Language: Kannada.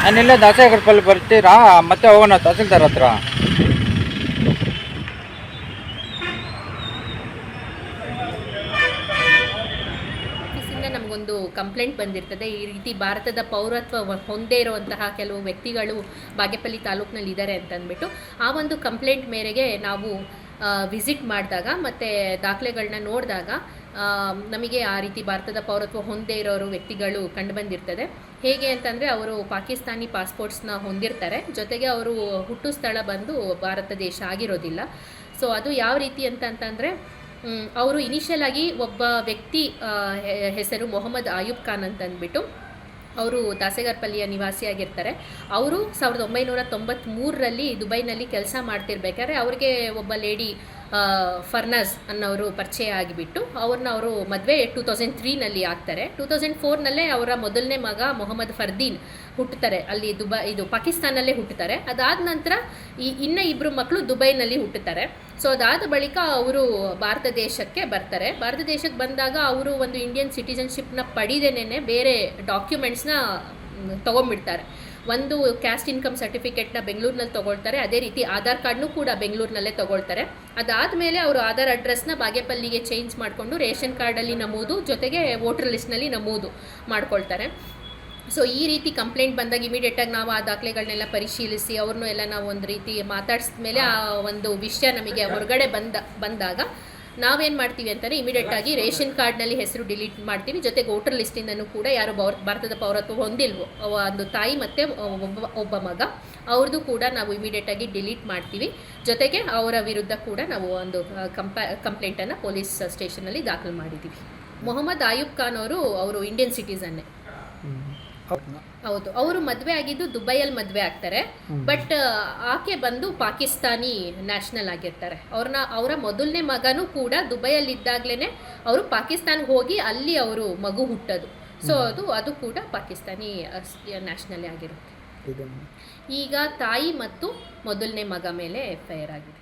ನಾನಿಲ್ಲೇ ದಾಸೇಗರಪಲ್ಲಿ ಬರ್ತೀರಾ ಮತ್ತೆ ಹೋಗೋಣ ತಹಸೀಲ್ದಾರ್ ಹತ್ರ. ನಮಗೊಂದು ಕಂಪ್ಲೇಂಟ್ ಬಂದಿರ್ತದೆ, ಈ ರೀತಿ ಭಾರತದ ಪೌರತ್ವ ಹೊಂದೇ ಇರುವಂತಹ ಕೆಲವು ವ್ಯಕ್ತಿಗಳು ಬಾಗೇಪಲ್ಲಿ ತಾಲೂಕಿನಲ್ಲಿ ಇದ್ದಾರೆ ಅಂತಂದ್ಬಿಟ್ಟು ಆ ಒಂದು ಕಂಪ್ಲೇಂಟ್ ಮೇರೆಗೆ ನಾವು ವಿಸಿಟ್ ಮಾಡಿದಾಗ ಮತ್ತು ದಾಖಲೆಗಳನ್ನ ನೋಡಿದಾಗ ನಮಗೆ ಆ ರೀತಿ ಭಾರತದ ಪೌರತ್ವ ಹೊಂದೇ ಇರೋರು ವ್ಯಕ್ತಿಗಳು ಕಂಡುಬಂದಿರ್ತದೆ. ಹೇಗೆ ಅಂತಂದರೆ ಅವರು ಪಾಕಿಸ್ತಾನಿ ಪಾಸ್ಪೋರ್ಟ್ಸ್ನ ಹೊಂದಿರ್ತಾರೆ, ಜೊತೆಗೆ ಅವರು ಹುಟ್ಟು ಸ್ಥಳ ಬಂದು ಭಾರತ ದೇಶ ಆಗಿರೋದಿಲ್ಲ. ಸೊ ಅದು ಯಾವ ರೀತಿ ಅಂತಂತಂದರೆ ಅವರು ಇನಿಷಿಯಲ್ ಆಗಿ ಒಬ್ಬ ವ್ಯಕ್ತಿ ಹೆಸರು ಮೊಹಮ್ಮದ್ ಆಯೂಬ್ ಖಾನ್ ಅಂತಂದ್ಬಿಟ್ಟು ಅವರು ದಾಸೇಗರಪಲ್ಲಿಯ ನಿವಾಸಿಯಾಗಿರ್ತಾರೆ. ಅವರು 1993ರಲ್ಲಿ ದುಬೈನಲ್ಲಿ ಕೆಲಸ ಮಾಡ್ತಿರ್ಬೇಕಾದ್ರೆ ಅವ್ರಿಗೆ ಒಬ್ಬ ಲೇಡಿ ಫರ್ನಾಜ್ ಅನ್ನೋರು ಪರಿಚಯ ಆಗಿಬಿಟ್ಟು ಅವರು ಮದುವೆ 2003ನಲ್ಲಿ ಆಗ್ತಾರೆ. 2004ನಲ್ಲೇ ಅವರ ಮೊದಲನೇ ಮಗ ಮೊಹಮ್ಮದ್ ಫರ್ದೀನ್ ಹುಟ್ಟುತ್ತಾರೆ, ಅಲ್ಲಿ ಇದು ಪಾಕಿಸ್ತಾನಲ್ಲೇ ಹುಟ್ಟುತ್ತಾರೆ. ಅದಾದ ನಂತರ ಇನ್ನೂ ಇಬ್ಬರು ಮಕ್ಕಳು ದುಬೈನಲ್ಲಿ ಹುಟ್ಟುತ್ತಾರೆ. ಸೊ ಅದಾದ ಬಳಿಕ ಅವರು ಭಾರತ ದೇಶಕ್ಕೆ ಬರ್ತಾರೆ. ಭಾರತ ದೇಶಕ್ಕೆ ಬಂದಾಗ ಅವರು ಒಂದು ಇಂಡಿಯನ್ ಸಿಟಿಜನ್ಶಿಪ್ನ ಪಡಿದೇನೆ ಬೇರೆ ಡಾಕ್ಯುಮೆಂಟ್ಸ್ನ ತೊಗೊಂಡ್ಬಿಡ್ತಾರೆ. ಒಂದು ಕ್ಯಾಸ್ಟ್ ಇನ್ಕಮ್ ಸರ್ಟಿಫಿಕೇಟ್ನ ಬೆಂಗಳೂರಿನಲ್ಲಿ ತೊಗೊಳ್ತಾರೆ, ಅದೇ ರೀತಿ ಆಧಾರ್ ಕಾರ್ಡ್ನೂ ಕೂಡ ಬೆಂಗಳೂರಿನಲ್ಲೇ ತೊಗೊಳ್ತಾರೆ. ಅದಾದಮೇಲೆ ಅವರು ಆಧಾರ್ ಅಡ್ರೆಸ್ನ ಬಾಗೇಪಲ್ಲಿಗೆ ಚೇಂಜ್ ಮಾಡಿಕೊಂಡು ರೇಷನ್ ಕಾರ್ಡಲ್ಲಿ ನಮೂದು, ಜೊತೆಗೆ ವೋಟರ್ ಲಿಸ್ಟ್ನಲ್ಲಿ ನಮೂದು ಮಾಡ್ಕೊಳ್ತಾರೆ. ಸೊ ಈ ರೀತಿ ಕಂಪ್ಲೇಂಟ್ ಬಂದಾಗ ಇಮಿಡಿಯೇಟಾಗಿ ನಾವು ಆ ದಾಖಲೆಗಳನ್ನೆಲ್ಲ ಪರಿಶೀಲಿಸಿ ಅವ್ರನ್ನೂ ಎಲ್ಲ ನಾವು ಒಂದು ರೀತಿ ಮಾತಾಡಿಸಿದ ಮೇಲೆ ಆ ಒಂದು ವಿಷಯ ನಮಗೆ ಹೊರಗಡೆ ಬಂದಾಗ ನಾವೇನು ಮಾಡ್ತೀವಿ ಅಂತಂದರೆ ಇಮಿಡಿಯೇಟಾಗಿ ರೇಷನ್ ಕಾರ್ಡ್ನಲ್ಲಿ ಹೆಸರು ಡಿಲೀಟ್ ಮಾಡ್ತೀವಿ, ಜೊತೆಗೆ ವೋಟರ್ ಲಿಸ್ಟಿಂದನೂ ಕೂಡ ಯಾರು ಭಾರತದ ಪೌರತ್ವ ಹೊಂದಿಲ್ವೋ ಒಂದು ತಾಯಿ ಮತ್ತು ಒಬ್ಬ ಮಗ ಅವ್ರದ್ದು ಕೂಡ ನಾವು ಇಮಿಡಿಯೇಟಾಗಿ ಡಿಲೀಟ್ ಮಾಡ್ತೀವಿ. ಜೊತೆಗೆ ಅವರ ವಿರುದ್ಧ ಕೂಡ ನಾವು ಒಂದು ಕಂಪ್ಲೇಂಟನ್ನು ಪೊಲೀಸ್ ಸ್ಟೇಷನಲ್ಲಿ ದಾಖಲು ಮಾಡಿದ್ದೀವಿ. ಮೊಹಮ್ಮದ್ ಆಯೂಬ್ ಖಾನ್ ಅವರು ಇಂಡಿಯನ್ ಸಿಟಿಸನ್ನೇ. ಹೌದು, ಅವರು ಮದುವೆ ಆಗಿದ್ದು ದುಬೈಯಲ್ಲಿ ಮದುವೆ ಆಗ್ತಾರೆ. ಬಟ್ ಆಕೆ ಬಂದು ಪಾಕಿಸ್ತಾನಿ ನ್ಯಾಷನಲ್ ಆಗಿರ್ತಾರೆ. ಅವರ ಮೊದಲನೇ ಮಗನೂ ಕೂಡ ದುಬೈಯಲ್ಲಿದ್ದಾಗಲೇ ಅವರು ಪಾಕಿಸ್ತಾನ್ಗೆ ಹೋಗಿ ಅಲ್ಲಿ ಅವರು ಮಗು ಹುಟ್ಟೋದು. ಸೊ ಅದು ಕೂಡ ಪಾಕಿಸ್ತಾನಿ ನ್ಯಾಷನಲ್ಲೇ ಆಗಿರುತ್ತೆ. ಈಗ ತಾಯಿ ಮತ್ತು ಮೊದಲನೇ ಮಗ ಮೇಲೆ FIR ಆಗಿದೆ.